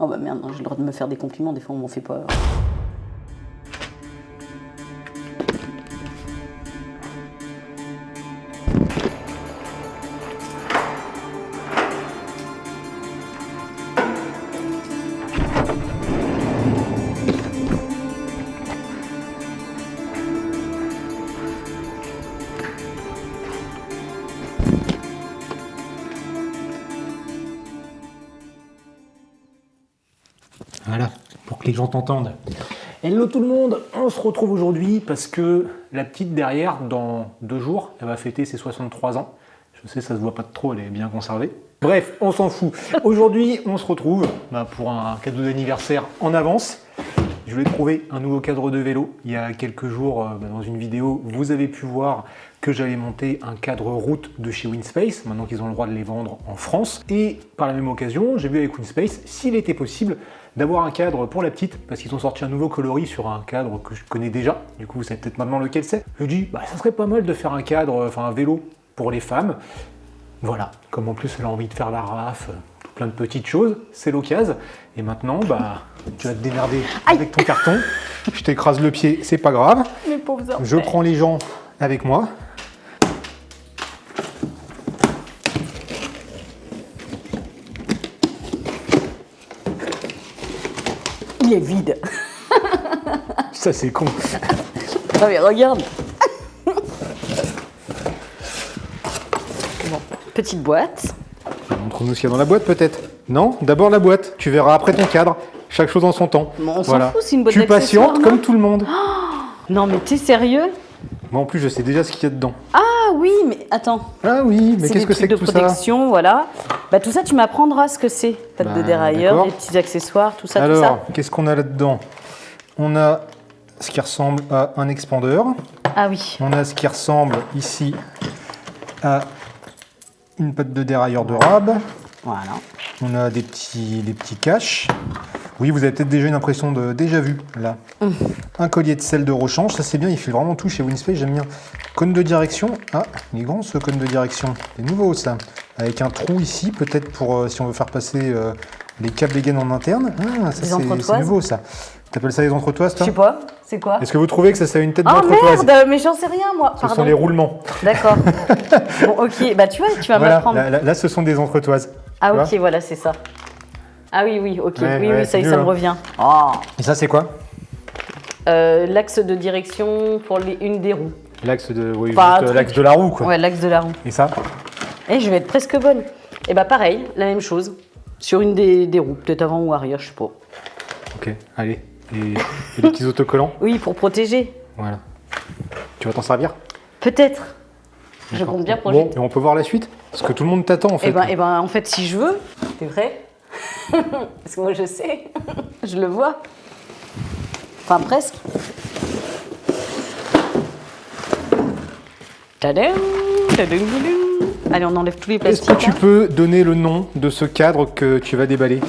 Oh bah merde, j'ai le droit de me faire des compliments, des fois on m'en fait pas. Voilà, pour que les gens t'entendent. Hello tout le monde, on se retrouve aujourd'hui parce que la petite derrière, dans 2 jours, elle va fêter ses 63 ans. Je sais, ça se voit pas trop, elle est bien conservée. Bref, on s'en fout. Aujourd'hui, on se retrouve pour un cadeau d'anniversaire en avance. Je voulais trouver un nouveau cadre de vélo. Il y a quelques jours, dans une vidéo, vous avez pu voir que j'allais monter un cadre route de chez Winspace, maintenant qu'ils ont le droit de les vendre en France. Et par la même occasion, j'ai vu avec Winspace s'il était possible d'avoir un cadre pour la petite, parce qu'ils ont sorti un nouveau coloris sur un cadre que je connais déjà. Du coup, vous savez peut-être maintenant lequel c'est. Je dis, ça serait pas mal de faire un cadre, enfin un vélo pour les femmes. Voilà, comme en plus elle a envie de faire la raf, plein de petites choses, c'est l'occasion. Et maintenant, tu vas te démerder avec ton carton. Je t'écrase le pied, c'est pas grave. Mes pauvres enfants. Je prends les gens avec moi. Il est vide. Ça c'est con. Ah mais regarde. Bon, petite boîte. Montre-nous ce qu'il y a dans la boîte peut-être. Non, d'abord la boîte. Tu verras après ton cadre. Chaque chose en son temps. Bon, on s'en fout, c'est une boîte Tu d'accessoires, patientes non comme tout le monde. Non mais t'es sérieux? Moi en plus je sais déjà ce qu'il y a dedans. Ah oui, mais attends. Ah oui, mais qu'est-ce que c'est que tout ça? C'est des trucs de protection, voilà. Tout ça, tu m'apprendras ce que c'est. Patte de dérailleur, d'accord. des petits accessoires, tout ça, Alors, tout ça. qu'est-ce qu'on a là-dedans? On a ce qui ressemble à un expandeur. Ah oui. On a ce qui ressemble ici à une patte de dérailleur de rab. Voilà. On a des petits caches. Oui, vous avez peut-être déjà une impression de déjà vu, là. Un collier de sel de rechange, ça c'est bien, il fait vraiment tout chez Winspace, j'aime bien. Cône de direction, ah, il est grand ce cône de direction, c'est nouveau ça. Avec un trou ici, peut-être pour si on veut faire passer les câbles et gaines en interne. Ah, ça c'est nouveau ça. T'appelles ça les entretoises, toi? Je sais pas, c'est quoi? Est-ce que vous trouvez que ça a une tête Oh d'entretoise? merde, mais j'en sais rien moi. Ce sont les roulements. D'accord. Bon, ok, tu vois, tu vas Voilà, m'apprendre. là, ce sont des entretoises. Ah Tu ok, vois voilà, c'est ça. Ah oui, ok, Ouais, oui, ça c'est mieux, me hein. revient. Oh. Et ça c'est quoi? L'axe de direction pour une des roues. L'axe de, oui, Enfin, juste, l'axe de la roue quoi. Ouais, l'axe de la roue. Et ça? Et je vais être presque bonne. Et pareil, la même chose. Sur une des roues, peut-être avant ou arrière, je sais pas. Ok, allez. Et les petits autocollants? Oui, pour protéger. Voilà. Tu vas t'en servir? Peut-être. Je D'accord. compte bien projeter. Bon, et on peut voir la suite? Parce que tout le monde t'attend en fait. En fait, si je veux, t'es vrai? Parce que moi, je sais. Je le vois. Enfin, presque. Tadam, tadam, tadam. Allez, on enlève tous les Est-ce plastiques. que tu peux donner le nom de ce cadre que tu vas déballer?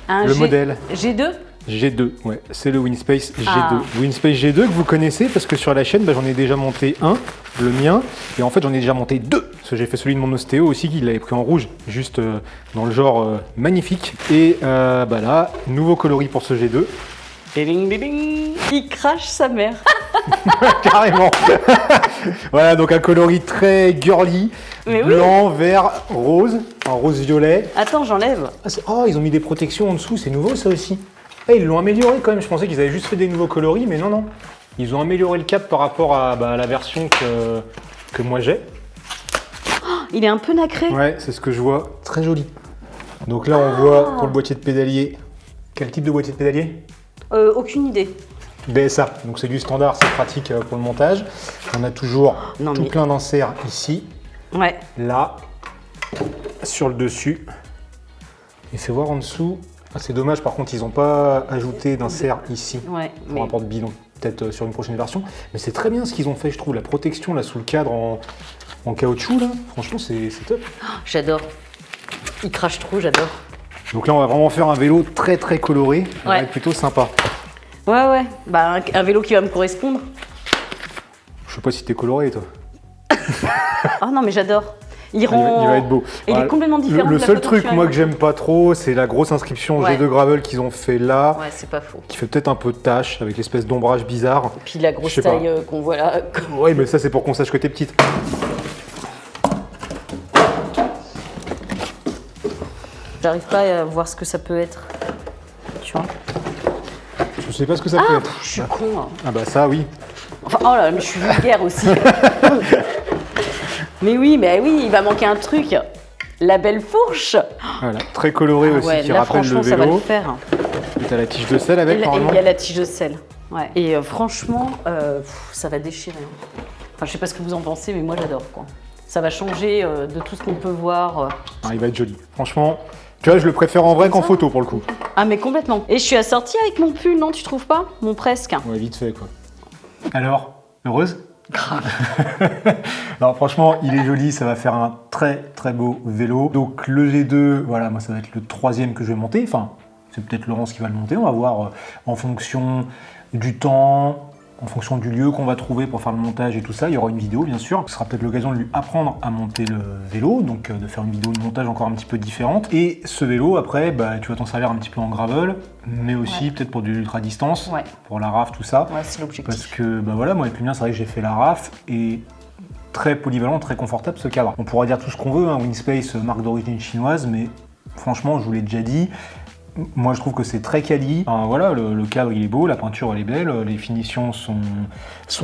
Le modèle? G2. G2, ouais, c'est le Winspace G2. Ah. Winspace G2 que vous connaissez parce que sur la chaîne, j'en ai déjà monté un, le mien, et en fait j'en ai déjà monté 2. Parce que j'ai fait celui de mon ostéo aussi, qu'il avait pris en rouge, juste dans le genre magnifique. Et là, nouveau coloris pour ce G2. Ding, ding, ding. Il crache sa mère. Carrément. Voilà, donc un coloris très girly, Mais blanc, vert, rose, en rose-violet. Attends, j'enlève. Oh, ils ont mis des protections en dessous, c'est nouveau ça aussi. Ils l'ont amélioré quand même, je pensais qu'ils avaient juste fait des nouveaux coloris, mais non. Ils ont amélioré le cap par rapport à la version que moi j'ai. Il est un peu nacré. Ouais, c'est ce que je vois, très joli. Donc là on voit pour le boîtier de pédalier, quel type de boîtier de pédalier? Aucune idée. BSA, donc c'est du standard, c'est pratique pour le montage. On a toujours plein d'inserts ici, Ouais. là, sur le dessus. Et fais voir en dessous. Ah, c'est dommage, par contre, ils n'ont pas ajouté d'insert ici pour un porte-bidon. Peut-être sur une prochaine version. Mais c'est très bien ce qu'ils ont fait, je trouve. La protection là sous le cadre en caoutchouc, là, franchement, c'est top. Oh, j'adore. Il crache trop, j'adore. Donc là, on va vraiment faire un vélo très très coloré. Ça va être plutôt sympa. Ouais. Un vélo qui va me correspondre. Je sais pas si t'es coloré, toi. Oh non, mais j'adore. Il va être beau. Et il est complètement différent. Le de la seul photo truc, que tu as moi, eue. que j'aime pas trop, c'est la grosse inscription Ouais. G2 Gravel qu'ils ont fait là, Ouais, c'est pas faux. qui fait peut-être un peu de tache avec l'espèce d'ombrage bizarre. Et puis la Je grosse sais pas. taille qu'on voit là. Oui, mais ça, c'est pour qu'on sache que t'es petite. J'arrive pas à voir ce que ça peut être. Tu vois. Je sais pas ce que ça peut être. Je suis con. Hein. Ah bah ça, oui. Enfin, oh là, mais je suis vulgaire aussi. mais oui, il va manquer un truc. La belle fourche. Voilà, très coloré aussi, Ouais, qui là rappelle le franchement, ça va le vélo. faire. Et t'as la tige de sel Et avec, là, normalement. il y a la tige de sel. Ouais. Et franchement, ça va déchirer. Hein. Enfin, je sais pas ce que vous en pensez, mais moi j'adore quoi. Ça va changer de tout ce qu'on peut voir. Ah, il va être joli. Franchement, tu vois, je le préfère en vrai qu'en ça photo pour le coup. Ah mais complètement. Et je suis assortie avec mon pull, non, tu trouves pas? Mon presque. Ouais, vite fait quoi. Alors, heureuse? Non, franchement, il est joli, ça va faire un très très beau vélo. Donc le G2, voilà, moi ça va être le troisième que je vais monter. Enfin, c'est peut-être Laurence qui va le monter. On va voir en fonction du temps, en fonction du lieu qu'on va trouver pour faire le montage et tout ça. Il y aura une vidéo bien sûr. Ce sera peut-être l'occasion de lui apprendre à monter le vélo, donc de faire une vidéo de montage encore un petit peu différente. Et ce vélo, après, bah, tu vas t'en servir un petit peu en gravel, mais aussi peut-être pour de l'ultra distance, pour la RAF, tout ça. Ouais, c'est l'objectif. Parce que bah voilà, moi avec le mien, c'est vrai que j'ai fait la RAF et très polyvalent, très confortable ce cadre. On pourra dire tout ce qu'on veut, hein, Winspace, marque d'origine chinoise, mais franchement, je vous l'ai déjà dit, moi je trouve que c'est très quali. Enfin, voilà, le cadre il est beau, la peinture elle est belle, les finitions sont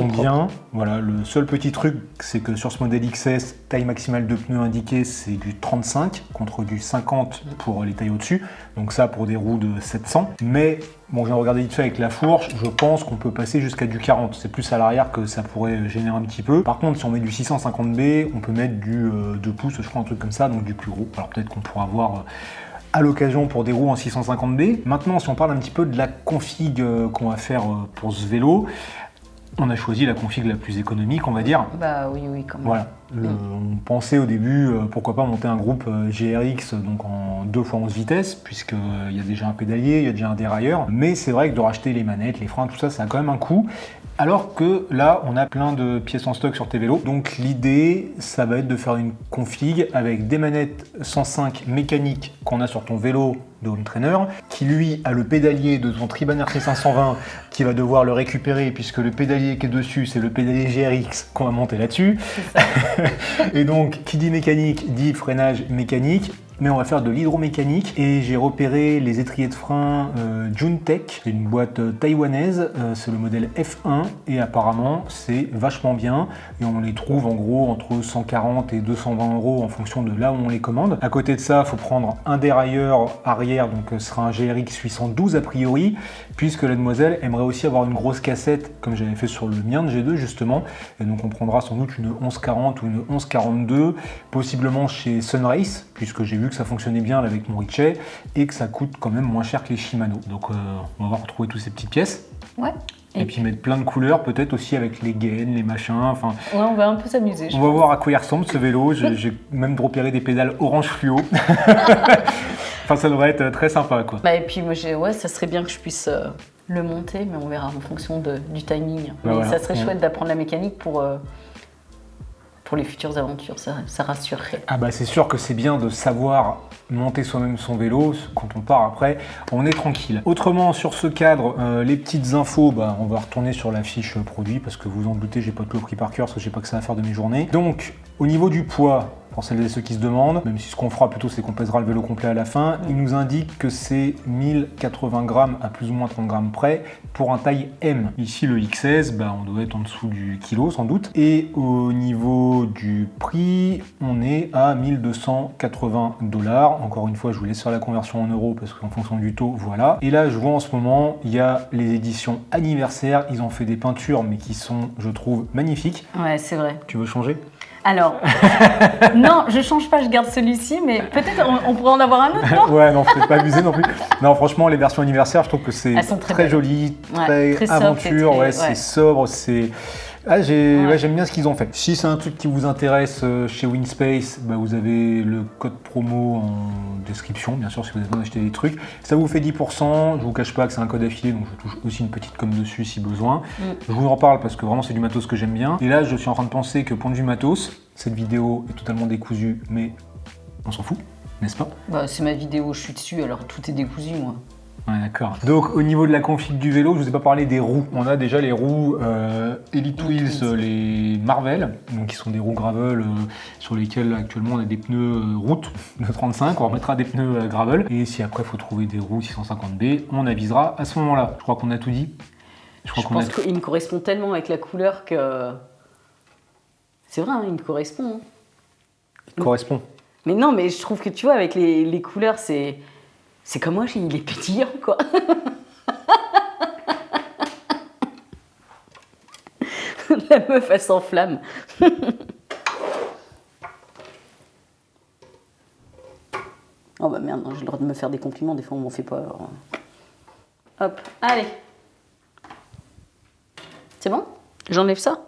bien. Voilà, le seul petit truc, c'est que sur ce modèle XS, taille maximale de pneus indiquée, c'est du 35 contre du 50 pour les tailles au-dessus. Donc ça pour des roues de 700. Mais bon, j'ai regardé vite fait avec la fourche, je pense qu'on peut passer jusqu'à du 40. C'est plus à l'arrière que ça pourrait gêner un petit peu. Par contre, si on met du 650B, on peut mettre du 2 pouces, je crois, un truc comme ça, donc du plus gros. Alors peut-être qu'on pourra voir à l'occasion pour des roues en 650B. Maintenant, si on parle un petit peu de la config qu'on va faire pour ce vélo, on a choisi la config la plus économique, on va dire. Bah oui, quand même. Voilà. On pensait au début, pourquoi pas monter un groupe GRX donc en 2x11 vitesses, puisqu'il y a déjà un pédalier, il y a déjà un dérailleur. Mais c'est vrai que de racheter les manettes, les freins, tout ça, ça a quand même un coût. Alors que là, on a plein de pièces en stock sur tes vélos. Donc l'idée, ça va être de faire une config avec des manettes 105 mécaniques qu'on a sur ton vélo de home trainer, qui lui a le pédalier de ton Triban RC520 qui va devoir le récupérer puisque le pédalier qui est dessus, c'est le pédalier GRX qu'on va monter là-dessus. Et donc, qui dit mécanique, dit freinage mécanique. Mais on va faire de l'hydromécanique et j'ai repéré les étriers de frein Juntech, c'est une boîte taïwanaise, c'est le modèle F1 et apparemment c'est vachement bien et on les trouve en gros entre 140 et 220 € en fonction de là où on les commande. À côté de ça, il faut prendre un dérailleur arrière, donc ce sera un GRX 812 a priori, puisque la demoiselle aimerait aussi avoir une grosse cassette comme j'avais fait sur le mien de G2 justement, et donc on prendra sans doute une 1140 ou une 1142, possiblement chez Sunrace, puisque j'ai vu que ça fonctionnait bien là, avec mon Richet et que ça coûte quand même moins cher que les Shimano. Donc on va retrouver toutes ces petites pièces. Ouais. Et puis mettre plein de couleurs, peut-être aussi avec les gaines, les machins. Enfin, ouais, on va un peu s'amuser. On va voir à quoi il ressemble ce vélo. J'ai même repéré des pédales orange fluo. Enfin, ça devrait être très sympa, quoi. Bah, et puis moi, ça serait bien que je puisse le monter, mais on verra en fonction du timing. Bah, mais voilà. ça serait chouette d'apprendre la mécanique pour les futures aventures, ça rassurerait. Ah bah c'est sûr que c'est bien de savoir monter soi-même son vélo, quand on part après, on est tranquille. Autrement, sur ce cadre, les petites infos, bah, on va retourner sur la fiche produit, parce que vous en doutez, j'ai pas tout appris par cœur, parce que j'ai pas que ça à faire de mes journées. Donc, au niveau du poids, pour celles et ceux qui se demandent, même si ce qu'on fera plutôt c'est qu'on pèsera le vélo complet à la fin, il nous indique que c'est 1080 grammes à plus ou moins 30 grammes près pour un taille M. Ici le XS, bah, on doit être en dessous du kilo sans doute. Et au niveau du prix, on est à 1280 $. Encore une fois, je vous laisse faire la conversion en euros parce qu'en fonction du taux, voilà. Et là, je vois en ce moment, il y a les éditions anniversaires. Ils ont fait des peintures, mais qui sont, je trouve, magnifiques. Ouais, c'est vrai. Tu veux changer ? Alors, non, je change pas, je garde celui-ci, mais peut-être on pourrait en avoir un autre, non? Ouais, non, faut pas abuser non plus. Non, franchement, les versions anniversaires, je trouve que c'est très joli, très très aventure, sobre, c'est sobre, Ah, j'aime bien ce qu'ils ont fait. Si c'est un truc qui vous intéresse chez Winspace, bah, vous avez le code promo en description, bien sûr, si vous avez besoin d'acheter des trucs. Ça vous fait 10%. Je vous cache pas que c'est un code affilié, donc je touche aussi une petite com dessus si besoin. Je vous en parle parce que vraiment c'est du matos que j'aime bien. Et là, je suis en train de penser que point de vue matos, cette vidéo est totalement décousue, mais on s'en fout, n'est-ce pas? Bah, c'est ma vidéo, je suis dessus, alors tout est décousu, moi. Ouais, d'accord. Donc au niveau de la config du vélo, je vous ai pas parlé des roues. On a déjà les roues Elite Wheels, les Marvel, donc qui sont des roues gravel sur lesquelles actuellement on a des pneus route de 35. On remettra des pneus gravel. Et si après il faut trouver des roues 650B, on avisera à ce moment-là. Je crois qu'on a tout dit. Je pense qu'il me correspond tellement avec la couleur que... C'est vrai, hein, il me correspond. Hein. Il correspond. Mais non, mais je trouve que tu vois, avec les couleurs, c'est comme moi, il est pétillant, quoi. La meuf, elle s'enflamme. Oh bah merde, j'ai le droit de me faire des compliments, des fois on m'en fait pas. Alors... Hop, allez. C'est bon? J'enlève ça?